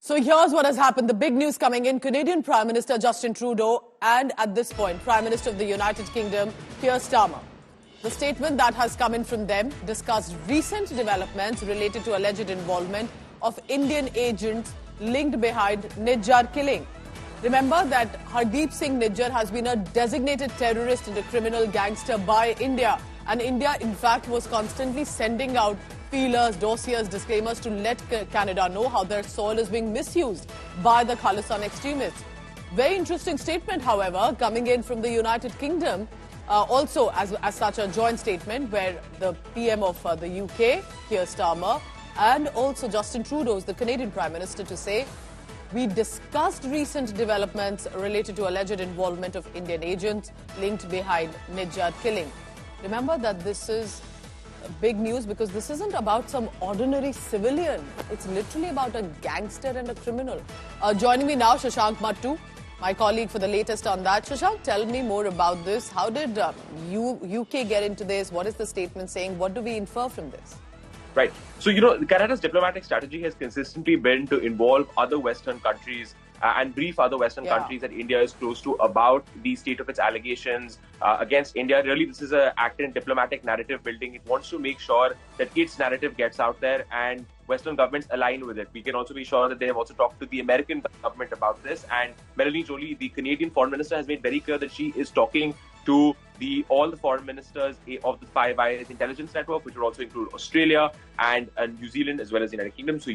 So here's what has happened. The big news coming in. Canadian Prime Minister Justin Trudeau and at this point, Prime Minister of the United Kingdom, Keir Starmer. The statement that has come in from them discussed recent developments related to alleged involvement of Indian agents linked behind Nijjar killing. Remember that Harjeet Singh Nijjar has been a designated terrorist and a criminal gangster by India. And India, in fact, was constantly sending out feelers, dossiers, disclaimers to let Canada know how their soil is being misused by the Khalistan extremists. Very interesting statement, however, coming in from the United Kingdom, also as such a joint statement where the PM of the UK, Keir Starmer, and also Justin Trudeau, the Canadian Prime Minister, to say, we discussed recent developments related to alleged involvement of Indian agents linked behind Nijjar killing. Remember that this is big news because this isn't about some ordinary civilian. It's literally about a gangster and a criminal. Joining me now, Shashank Mattu, my colleague, for the latest on that. Shashank, tell me more about this. How did UK get into this? What is the statement saying? What do we infer from this? Right. So, Canada's diplomatic strategy has consistently been to involve other Western countries and brief other Western countries that India is close to about the state of its allegations against India. Really, this is an act in diplomatic narrative building. It wants to make sure that its narrative gets out there and Western governments align with it. We can also be sure that they have also talked to the American government about this. And Melanie Joly, the Canadian foreign minister, has made very clear that she is talking to all the foreign ministers of the Five Eyes intelligence network, which would also include Australia and New Zealand as well as the United Kingdom. So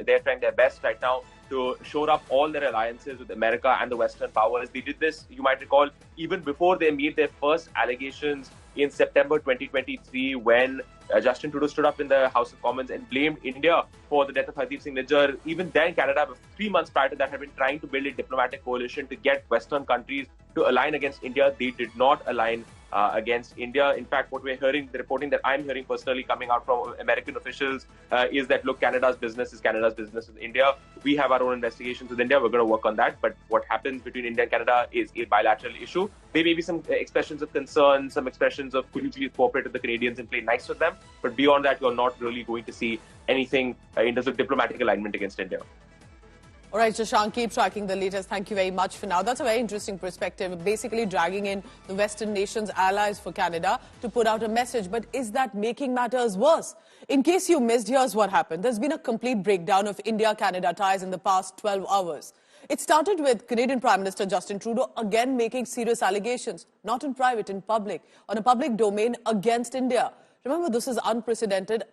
they're trying their best right now to shore up all their alliances with America and the Western powers. They did this, you might recall, even before they made their first allegations in September 2023 when Justin Trudeau stood up in the House of Commons and blamed India for the death of Harjeet Singh Nijjar. Even then, Canada, 3 months prior to that, had been trying to build a diplomatic coalition to get Western countries to align against India. They did not align against India. In fact, what we're hearing, the reporting that I'm hearing personally coming out from American officials is that, look, Canada's business with India. We have our own investigations with India. We're going to work on that. But what happens between India and Canada is a bilateral issue. There may be some expressions of concern, some expressions of could you please cooperate with the Canadians and play nice with them. But beyond that, you're not really going to see anything in terms of diplomatic alignment against India. All right, Shashank, keep tracking the latest. Thank you very much for now. That's a very interesting perspective, basically dragging in the Western nations, allies for Canada, to put out a message. But is that making matters worse? In case you missed, here's what happened. There's been a complete breakdown of India-Canada ties in the past 12 hours. It started with Canadian Prime Minister Justin Trudeau again making serious allegations, not in private, in public, on a public domain against India. Remember, this is unprecedented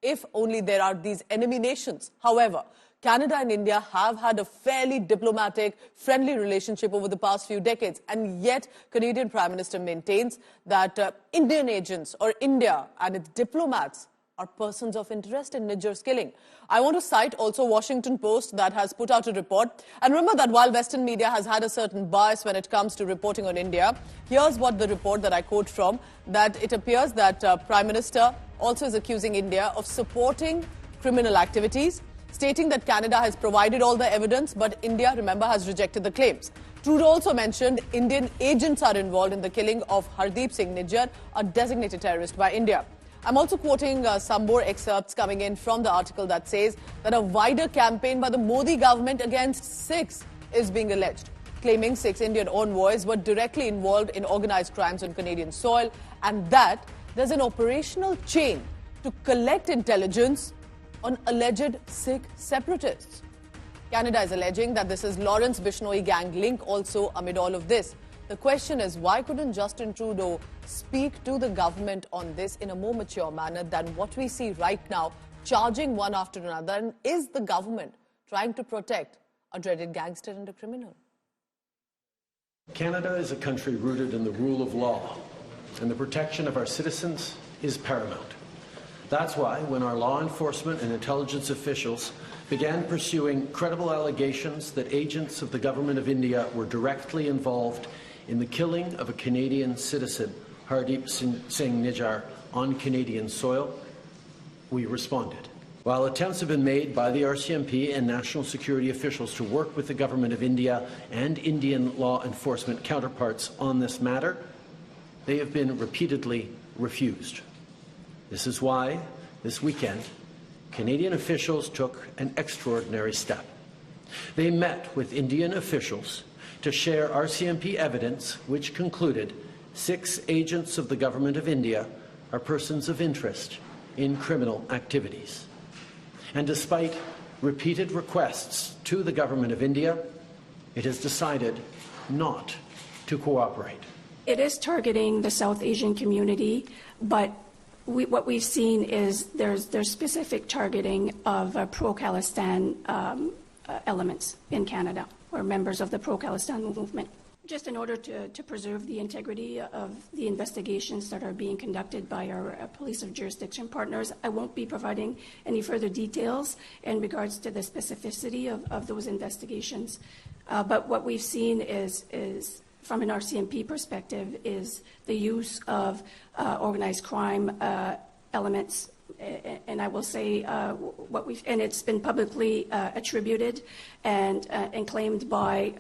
if only there are these enemy nations. However, Canada and India have had a fairly diplomatic, friendly relationship over the past few decades. And yet, Canadian Prime Minister maintains that Indian agents or India and its diplomats are persons of interest in Nijjar's killing. I want to cite also Washington Post that has put out a report. And remember that while Western media has had a certain bias when it comes to reporting on India, here's what the report that I quote from, that it appears that Prime Minister also is accusing India of supporting criminal activities, stating that Canada has provided all the evidence, but India, remember, has rejected the claims. Trudeau also mentioned Indian agents are involved in the killing of Harjeet Singh Nijjar, a designated terrorist by India. I'm also quoting some more excerpts coming in from the article that says that a wider campaign by the Modi government against Sikhs is being alleged, claiming 6 Indian envoys were directly involved in organized crimes on Canadian soil, and that there's an operational chain to collect intelligence on alleged Sikh separatists. Canada is alleging that this is Lawrence Bishnoi gang link also amid all of this. The question is, why couldn't Justin Trudeau speak to the government on this in a more mature manner than what we see right now, charging one after another? And is the government trying to protect a dreaded gangster and a criminal? Canada is a country rooted in the rule of law, and the protection of our citizens is paramount. That's why, when our law enforcement and intelligence officials began pursuing credible allegations that agents of the Government of India were directly involved in the killing of a Canadian citizen, Harjeet Singh Nijjar, on Canadian soil, we responded. While attempts have been made by the RCMP and national security officials to work with the Government of India and Indian law enforcement counterparts on this matter, they have been repeatedly refused. This is why, this weekend, Canadian officials took an extraordinary step. They met with Indian officials to share RCMP evidence which concluded 6 agents of the Government of India are persons of interest in criminal activities. And despite repeated requests to the Government of India, it has decided not to cooperate. It is targeting the South Asian community, but what we've seen is there's specific targeting of pro-Khalistan elements in Canada, or members of the pro-Khalistan movement. Just in order to preserve the integrity of the investigations that are being conducted by our police of jurisdiction partners, I won't be providing any further details in regards to the specificity of those investigations. But what we've seen is from an RCMP perspective, is the use of organized crime elements. And I will say and it's been publicly attributed and claimed by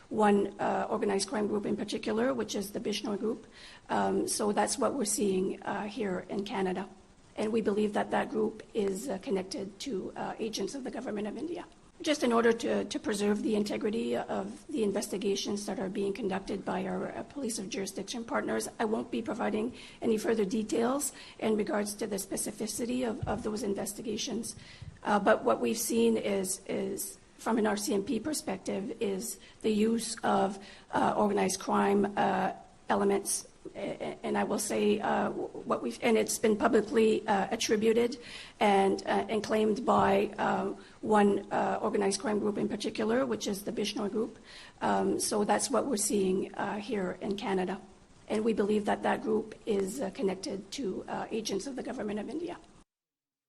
one organized crime group in particular, which is the Bishnoi group. So that's what we're seeing here in Canada. And we believe that that group is connected to agents of the Government of India. Just in order to preserve the integrity of the investigations that are being conducted by our police of jurisdiction partners, I won't be providing any further details in regards to the specificity of those investigations. But what we've seen is from an RCMP perspective, is the use of organized crime elements. And I will say and it's been publicly attributed and claimed by one organized crime group in particular, which is the Bishnoi group. So that's what we're seeing here in Canada. And we believe that that group is connected to agents of the Government of India.